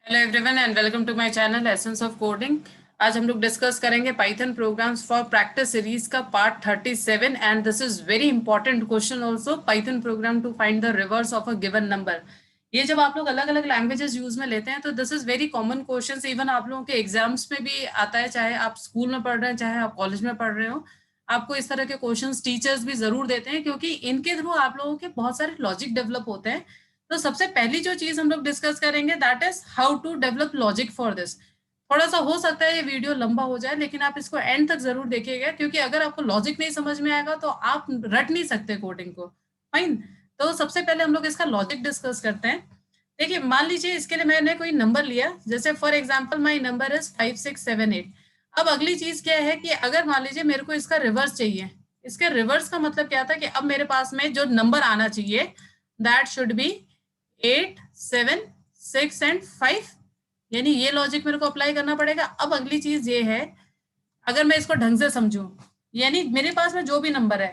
Hello everyone and welcome to my channel essence of coding. आज हम लोग discuss करेंगे Python programs for practice series का part 37 and this is very important question also. Python program to find the reverse of a given number. ये जब आप लोग अलग अलग लैंग्वेजेस यूज में लेते हैं तो this is very common question. Even आप लोगों के एग्जाम्स में भी आता है, चाहे आप स्कूल में पढ़ रहे हैं चाहे आप कॉलेज में पढ़ रहे हो। आपको इस तरह के क्वेश्चन टीचर्स भी जरूर देते हैं क्योंकि इनके थ्रू आप लोगों के बहुत सारे लॉजिक डेवलप होते हैं। तो सबसे पहली जो चीज हम लोग डिस्कस करेंगे that is how to develop logic for this. थोड़ा सा हो सकता है ये वीडियो लंबा हो जाए लेकिन आप इसको एंड तक जरूर देखिएगा क्योंकि अगर आपको लॉजिक नहीं समझ में आएगा तो आप रट नहीं सकते कोडिंग को। फाइन। तो सबसे पहले हम लोग इसका लॉजिक डिस्कस करते हैं। देखिए, मान लीजिए इसके लिए मैंने कोई नंबर लिया, जैसे for example my number is 5678। अब अगली चीज क्या है कि अगर मान लीजिए मेरे को इसका रिवर्स चाहिए। इसके रिवर्स का मतलब क्या था कि अब मेरे पास में जो नंबर आना चाहिए दैट शुड बी 8, 7, 6 एंड 5। यानी ये लॉजिक मेरे को अप्लाई करना पड़ेगा। अब अगली चीज ये है, अगर मैं इसको ढंग से समझूं, यानी मेरे पास में जो भी नंबर है,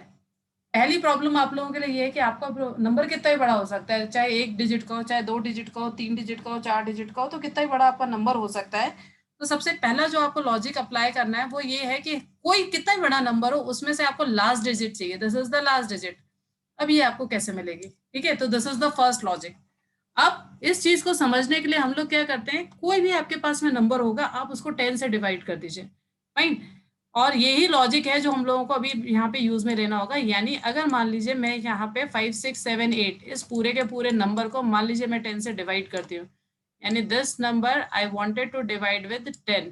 पहली प्रॉब्लम आप लोगों के लिए ये है कि आपका नंबर कितना ही बड़ा हो सकता है, चाहे 1 डिजिट का हो, चाहे 2 डिजिट का हो, 3 डिजिट का हो, 4 डिजिट का हो, तो कितना ही बड़ा आपका नंबर हो सकता है। तो सबसे पहला जो आपको लॉजिक अप्लाई करना है वो ये है कि कोई कितना ही बड़ा नंबर हो उसमें से आपको लास्ट डिजिट चाहिए। This is the last digit. अब ये आपको कैसे मिलेगी? ठीक है, तो this is the first logic. अब इस चीज को समझने के लिए हम लोग क्या करते हैं, कोई भी आपके पास में नंबर होगा आप उसको 10 से डिवाइड कर दीजिए। फाइन। और यही लॉजिक है जो हम लोगों को अभी यहाँ पे यूज में लेना होगा। यानी अगर मान लीजिए मैं यहाँ पे 5678 इस पूरे के पूरे नंबर को मान लीजिए मैं 10 से डिवाइड करती हूँ, यानी this number I wanted to divide with 10।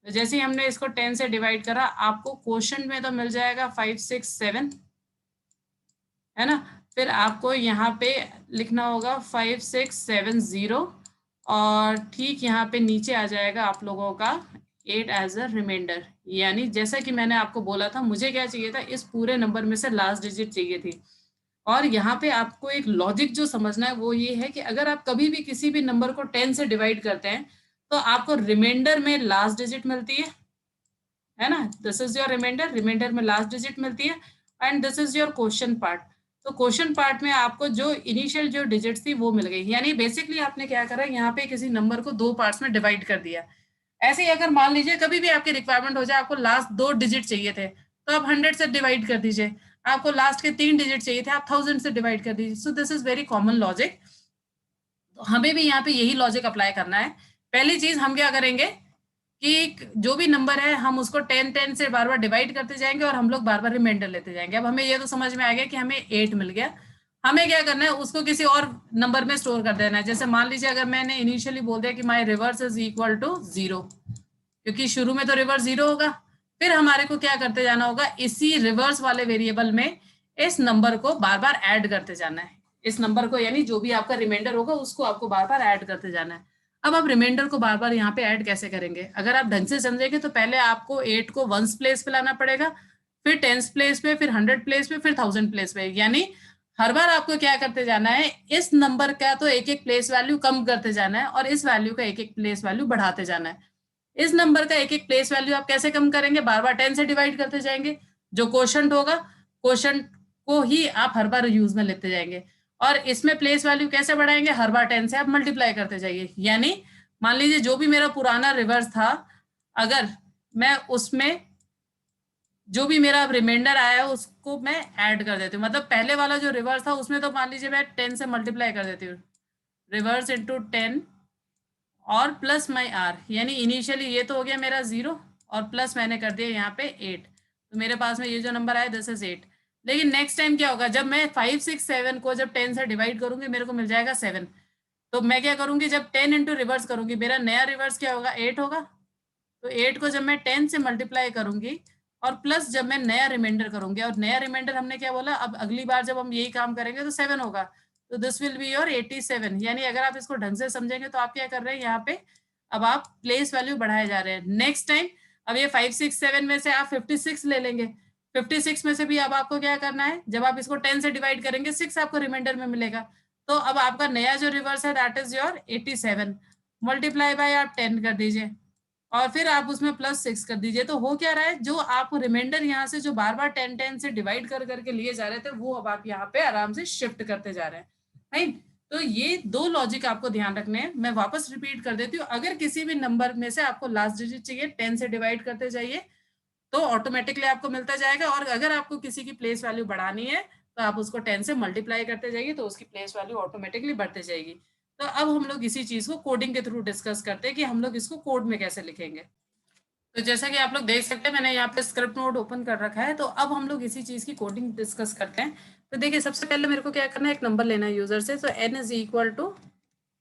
तो जैसे ही हमने इसको 10 से डिवाइड करा, आपको क्वोशंट में तो मिल जाएगा 567, है ना। फिर आपको यहाँ पे लिखना होगा 5670 और ठीक यहाँ पे नीचे आ जाएगा आप लोगों का 8 एज अ रिमाइंडर। यानी जैसा कि मैंने आपको बोला था, मुझे क्या चाहिए था, इस पूरे नंबर में से लास्ट डिजिट चाहिए थी। और यहाँ पे आपको एक लॉजिक जो समझना है वो ये है कि अगर आप कभी भी किसी भी नंबर को 10 से डिवाइड करते हैं तो आपको रिमाइंडर में लास्ट डिजिट मिलती है ना। This is your reminder, reminder में लास्ट डिजिट मिलती है। And this is your question part. तो क्वेश्चन पार्ट में आपको जो इनिशियल जो डिजिट थी वो मिल गई। यानी बेसिकली आपने क्या करा, यहाँ पे किसी नंबर को दो पार्ट्स में डिवाइड कर दिया। ऐसे ही अगर मान लीजिए कभी भी आपकी रिक्वायरमेंट हो जाए, आपको लास्ट 2 डिजिट चाहिए थे तो आप 100 से डिवाइड कर दीजिए। आपको लास्ट के 3 डिजिट चाहिए थे, आप 1000 से डिवाइड कर दीजिए। So this is very common logic. तो हमें भी यहाँ पे यही लॉजिक अप्लाई करना है। पहली चीज हम क्या करेंगे कि जो भी नंबर है हम उसको 10 से बार बार डिवाइड करते जाएंगे और हम लोग बार बार रिमाइंडर लेते जाएंगे। अब हमें ये तो समझ में आ गया कि हमें 8 मिल गया। हमें क्या करना है, उसको किसी और नंबर में स्टोर कर देना है। जैसे मान लीजिए अगर मैंने इनिशियली बोल दिया कि माई रिवर्स इज इक्वल टू 0, क्योंकि शुरू में तो रिवर्स 0 होगा। फिर हमारे को क्या करते जाना होगा, इसी रिवर्स वाले वेरिएबल में इस नंबर को बार बार ऐड करते जाना है। इस नंबर को, यानी जो भी आपका रिमाइंडर होगा उसको आपको बार बार ऐड करते जाना है। अब आप रिमाइंडर को बार बार यहाँ पे ऐड कैसे करेंगे, अगर आप ढंग से समझेंगे तो पहले आपको 8 को वंस प्लेस पे लाना पड़ेगा, फिर टेंस प्लेस पे, फिर 100 प्लेस पे, फिर 1000 प्लेस पे। यानी हर बार आपको क्या करते जाना है, इस नंबर का तो एक एक प्लेस वैल्यू कम करते जाना है और इस वैल्यू का एक एक प्लेस वैल्यू बढ़ाते जाना है। इस नंबर का एक एक प्लेस वैल्यू आप कैसे कम करेंगे, बार बार 10 से डिवाइड करते जाएंगे। जो क्वोशंट होगा, क्वोशंट को ही आप हर बार यूज में लेते जाएंगे। और इसमें प्लेस वैल्यू कैसे बढ़ाएंगे, हर बार 10 से आप मल्टीप्लाई करते जाइए। यानी मान लीजिए जो भी मेरा पुराना रिवर्स था, अगर मैं उसमें जो भी मेरा रिमाइंडर आया है उसको मैं ऐड कर देती हूँ। मतलब पहले वाला जो रिवर्स था उसमें तो मान लीजिए मैं 10 से मल्टीप्लाई कर देती हूँ, रिवर्स इंटू 10 और प्लस माई आर। यानी इनिशियली ये तो हो गया मेरा 0 और प्लस मैंने कर दिया यहाँ पे 8। तो मेरे पास में ये जो नंबर आया दिस इज 8। लेकिन नेक्स्ट टाइम क्या होगा, जब मैं 567 को जब 10 से डिवाइड करूंगी मेरे को मिल जाएगा 7। तो मैं क्या करूंगी, जब 10 इंटू रिवर्स करूंगी मेरा नया रिवर्स क्या होगा, 8 होगा। तो 8 को जब मैं 10 से मल्टीप्लाई करूंगी और प्लस जब मैं नया रिमाइंडर करूंगी, और नया रिमाइंडर हमने क्या बोला, अब अगली बार जब हम यही काम करेंगे तो 7 होगा। तो दिस विल बी योर 87। यानी अगर आप इसको ढंग से समझेंगे तो आप क्या कर रहे हैं, यहाँ पे अब आप प्लेस वैल्यू बढ़ाए जा रहे हैं। नेक्स्ट टाइम अब ये 567 में से आप 56 ले लेंगे। 56 में से भी अब आपको क्या करना है, जब आप इसको 10 से डिवाइड करेंगे 6 आपको रिमाइंडर में मिलेगा। तो अब आपका नया जो रिवर्स है that is your 87। Multiply by आप 10 कर दीजिए और फिर आप उसमें +6 कर दीजिए। तो हो क्या रहा है, जो आप रिमाइंडर यहाँ से जो बार बार 10 से डिवाइड कर करके लिए जा रहे थे वो अब आप यहाँ पे आराम से शिफ्ट करते जा रहे हैं। राइट। तो ये दो लॉजिक आपको ध्यान रखने हैं। मैं वापस रिपीट कर देती हूँ, अगर किसी भी नंबर में से आपको लास्ट डिजिट चाहिए 10 से डिवाइड करते जाइए तो ऑटोमेटिकली आपको मिलता जाएगा, और अगर आपको किसी की प्लेस वैल्यू बढ़ानी है तो आप उसको 10 से मल्टीप्लाई करते जाइए तो उसकी प्लेस वैल्यू ऑटोमेटिकली बढ़ते जाएगी। तो अब हम लोग इसी चीज को कोडिंग के थ्रू डिस्कस करते हैं कि हम लोग इसको कोड में कैसे लिखेंगे। तो जैसा कि आप लोग देख सकते हैं मैंने यहाँ पे स्क्रिप्ट नोड ओपन कर रखा है, तो अब हम लोग इसी चीज की कोडिंग डिस्कस करते हैं। तो देखिए सबसे पहले मेरे को क्या करना है, एक नंबर लेना है यूजर से। तो n is equal to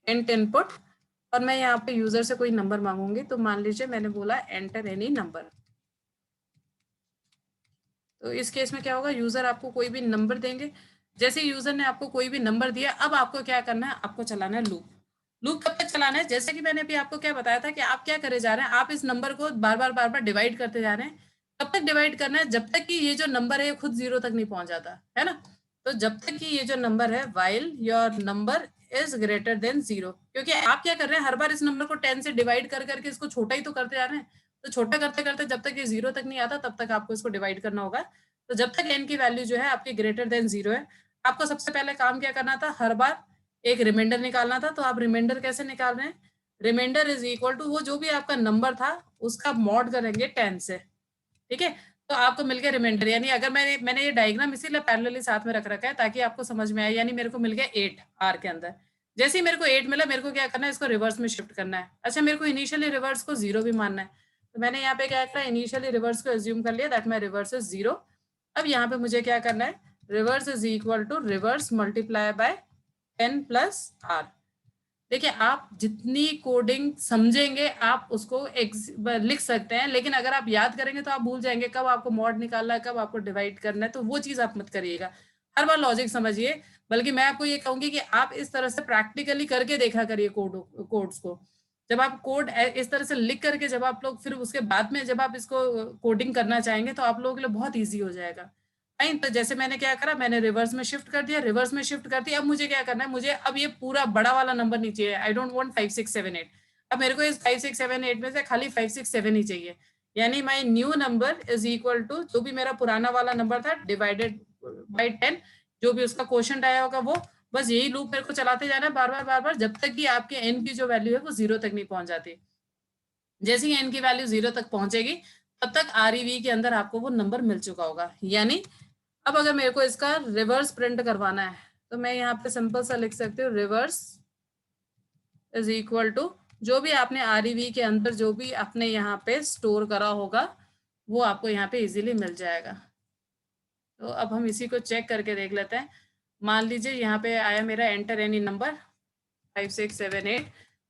int input, और मैं यहाँ पे यूजर से कोई नंबर मांगूंगी। तो मान लीजिए मैंने बोला एंटर एनी नंबर। तो इस केस में क्या होगा, यूजर आपको कोई भी नंबर देंगे। जैसे यूजर ने आपको कोई भी नंबर दिया, अब आपको क्या करना है, आपको चलाना है लूप। लूप कब तक चलाना है, जैसे कि मैंने अभी आपको क्या बताया था कि आप क्या करे जा रहे हैं, आप इस नंबर को बार बार डिवाइड करते जा रहे हैं। कब तक डिवाइड करना है, जब तक कि ये जो नंबर है खुद जीरो तक नहीं पहुंच जाता है ना। तो जब तक कि ये जो नंबर है, while your number is greater than zero, क्योंकि आप क्या कर रहे हैं, हर बार इस नंबर को 10 से डिवाइड कर करके इसको छोटा ही तो करते जा रहे हैं। तो छोटा करते करते जब तक ये जीरो तक नहीं आता तब तक आपको इसको डिवाइड करना होगा। तो जब तक n की वैल्यू जो है आपकी ग्रेटर देन जीरो है, आपको सबसे पहले काम क्या करना था, हर बार एक रिमाइंडर निकालना था। तो आप रिमाइंडर कैसे निकाल रहे हैं, रिमाइंडर इज इक्वल टू वो जो भी आपका नंबर था उसका मॉड करेंगे 10 से, ठीक है। तो आपको मिल गया रिमाइंडर, यानी अगर मैंने ये डायग्राम इसीलिए पैरेलली साथ में रख रखा है ताकि आपको समझ में आए। यानी मेरे को मिल गया 8 आर के अंदर। जैसे ही मेरे को 8 मिला, मेरे को क्या करना है, इसको रिवर्स में शिफ्ट करना है। अच्छा, मेरे को इनिशियली रिवर्स को जीरो भी मानना है। तो मैंने यहाँ पे क्या करा, इनिशियली रिवर्स को एज्यूम कर लिया that my reverse is zero. अब यहाँ पे मुझे क्या करना है, reverse is equal to reverse multiply by 10 plus r. देखिए आप जितनी कोडिंग समझेंगे आप उसको लिख सकते हैं, लेकिन अगर आप याद करेंगे तो आप भूल जाएंगे कब आपको मॉड निकालना है, कब आपको डिवाइड करना है। तो वो चीज आप मत करिएगा, हर बार लॉजिक समझिए। बल्कि मैं आपको ये कहूंगी कि आप इस तरह से प्रैक्टिकली करके देखा करिए कोड्स को। जब आप कोड इस तरह से लिख करके जब आप लोग फिर उसके बाद में जब आप इसको कोडिंग करना चाहेंगे तो आप लोगों के लिए बहुत ईजी हो जाएगा। नहीं तो जैसे मैंने क्या करा, मैंने रिवर्स में शिफ्ट कर दिया, रिवर्स में शिफ्ट कर दिया। अब मुझे क्या करना है, मुझे अब ये पूरा बड़ा वाला नंबर नहीं चाहिए। I don't want 5 6 7 8। अब मेरे को इस 5 6 7 8 में से खाली 5 6 7 ही चाहिए। यानी my new number is equal to जो भी मेरा पुराना वाला नंबर था डिवाइडेड बाई 10, जो भी उसका क्वोशंट आया होगा वो। बस यही लूप मेरे को चलाते जाना है बार बार जब तक कि आपके एन की जो वैल्यू है वो जीरो तक नहीं पहुंच जाती। जैसे ही एन की वैल्यू जीरो तक पहुंचेगी तब तक आरईवी के अंदर आपको वो नंबर मिल चुका होगा। यानी अब अगर मेरे को इसका रिवर्स प्रिंट करवाना है तो मैं यहाँ पे सिंपल सा लिख सकती हूँ, रिवर्स इज इक्वल टू जो भी आपने आरईवी के अंदर जो भी आपने यहाँ पे स्टोर करा होगा वो आपको यहाँ पे इजीली मिल जाएगा। तो अब हम इसी को चेक करके देख लेते हैं। मान लीजिए यहाँ पे आया मेरा एंटर एनी नंबर 5678।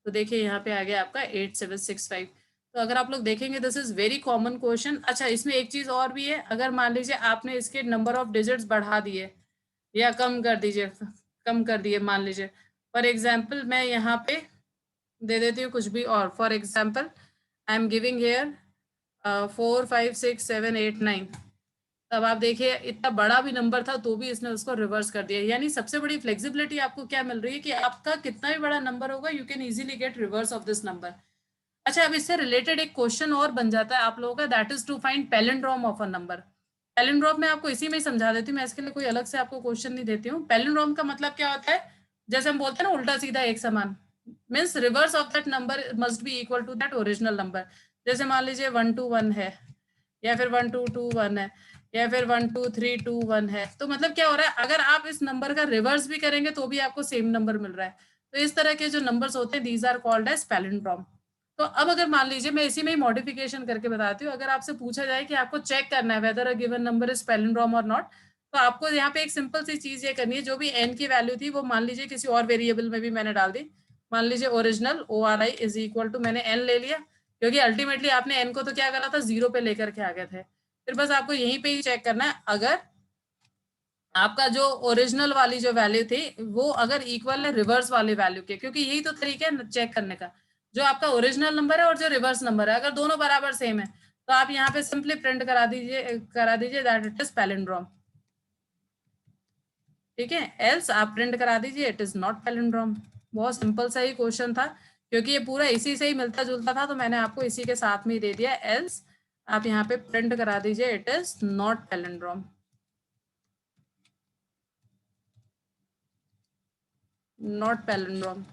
तो देखिए यहाँ पे आ गया आपका 8765। तो अगर आप लोग देखेंगे this is very common question. अच्छा, इसमें एक चीज और भी है, अगर मान लीजिए आपने इसके नंबर ऑफ डिजिट्स बढ़ा दिए या कम कर दिए मान लीजिए। फॉर एग्जाम्पल मैं यहाँ पे दे देती हूँ कुछ भी और। For example I am giving here 4 5 6 7 8 9। तब आप देखिए इतना बड़ा भी नंबर था तो भी इसने उसको रिवर्स कर दिया। यानी सबसे बड़ी फ्लेक्सिबिलिटी आपको क्या मिल रही है कि आपका कितना भी बड़ा नंबर होगा you can easily get reverse of this number. अच्छा, अब इससे रिलेटेड एक क्वेश्चन और बन जाता है आप लोगों का, that is to find palindrome of a number. Palindrome में आपको इसी में ही समझा देती हूँ मैं, इसके लिए कोई अलग से आपको क्वेश्चन नहीं देती हूँ। पैलिंड्रोम का मतलब क्या होता है, जैसे हम बोलते हैं ना उल्टा सीधा एक समान, means reverse of that number must be equal to that original number. जैसे मान लीजिए 121 है, या फिर 1221 है, या फिर 12321 है। तो मतलब क्या हो रहा है, अगर आप इस नंबर का रिवर्स भी करेंगे तो भी आपको सेम नंबर मिल रहा है। तो इस तरह के जो नंबर्स होते हैं these are called as palindrome. तो अब अगर मान लीजिए मैं इसी में ही मॉडिफिकेशन करके बताती हूँ, अगर आपसे पूछा जाए कि आपको चेक करना है weather a given number is palindrome और नॉट, तो आपको यहाँ पे एक सिंपल सी चीज ये करनी है, जो भी एन की वैल्यू थी वो मान लीजिए किसी और वेरिएबल में भी मैंने डाल दी। मान लीजिए original ORI is equal to मैंने एन ले लिया, क्योंकि अल्टीमेटली आपने एन को तो क्या करा था, जीरो पे लेकर के आ गए थे। फिर बस आपको यहीं पे ही चेक करना है, अगर आपका जो ओरिजिनल वाली जो वैल्यू थी वो अगर इक्वल है रिवर्स वाली वैल्यू के, क्योंकि यही तो तरीका है चेक करने का, जो आपका ओरिजिनल नंबर है और जो रिवर्स नंबर है अगर दोनों बराबर सेम है तो आप यहाँ पे सिंपली प्रिंट करा दीजिए दैट इट इज पैलिंड्रोम। ठीक है, एल्स आप प्रिंट करा दीजिए इट इज नॉट पैलिंड्रोम। बहुत सिंपल सा ही क्वेश्चन था, क्योंकि ये पूरा इसी से ही मिलता जुलता था तो मैंने आपको इसी के साथ में ही दे दिया। एल्स आप यहाँ पे प्रिंट करा दीजिए it is not palindrome. Not palindrome.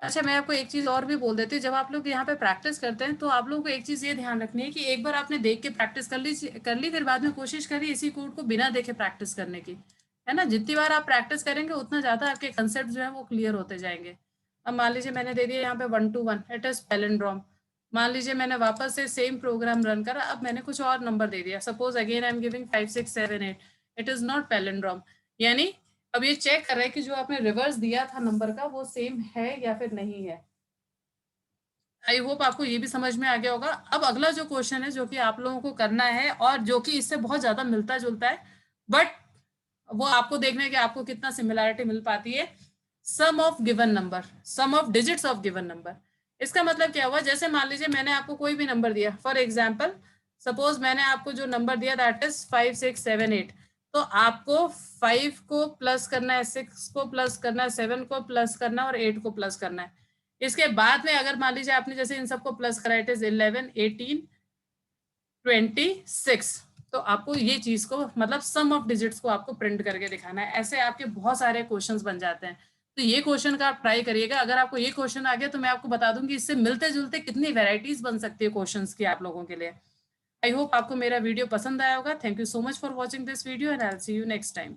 अच्छा, मैं आपको एक चीज और भी बोल देती हूँ, जब आप लोग यहाँ पे प्रैक्टिस करते हैं तो आप लोगों को एक चीज ये ध्यान रखनी है कि एक बार आपने देख के प्रैक्टिस कर ली फिर बाद में कोशिश करिए इसी कोड को बिना देखे प्रैक्टिस करने की, है ना। जितनी बार आप प्रैक्टिस करेंगे उतना ज्यादा आपके कंसेप्ट जो है वो क्लियर होते जाएंगे। अब मान लीजिए मैंने दे दिया यहाँ पे 1 to 1, इट इज पैलिंड्रोम। मान लीजिए मैंने वापस से सेम प्रोग्राम रन करा, अब मैंने कुछ और नंबर दे दिया, suppose again I am giving 5 6 7 8, it is not palindrome. यानी अब ये चेक कर रहे हैं कि जो आपने रिवर्स दिया था नंबर का वो सेम है या फिर नहीं है। आई होप आपको ये भी समझ में आ गया होगा। अब अगला जो क्वेश्चन है जो कि आप लोगों को करना है और जो कि इससे बहुत ज्यादा मिलता जुलता है, बट वो आपको देखना है कि आपको कितना सिमिलैरिटी मिल पाती है। Sum of given number, sum of digits of given number. इसका मतलब क्या हुआ, जैसे मान लीजिए मैंने आपको कोई भी नंबर दिया, फॉर एग्जाम्पल सपोज मैंने आपको जो नंबर दिया दैट इज 5 6 7 8, तो आपको 5 को प्लस करना है, 6 को प्लस करना है, 7 को प्लस करना है और 8 को प्लस करना है। इसके बाद में अगर मान लीजिए आपने जैसे इन सबको प्लस करा, इट इज 11 18 26, तो आपको ये चीज को मतलब सम ऑफ डिजिट्स को आपको प्रिंट करके दिखाना है। ऐसे आपके बहुत सारे क्वेश्चंस बन जाते हैं। तो ये क्वेश्चन का आप ट्राई करिएगा। अगर आपको ये क्वेश्चन आ गया तो मैं आपको बता दूंगी इससे मिलते जुलते कितनी वेराइटीज बन सकती है क्वेश्चंस की आप लोगों के लिए। आई होप आपको मेरा वीडियो पसंद आया होगा। Thank you so much for watching this video and I will see you next time.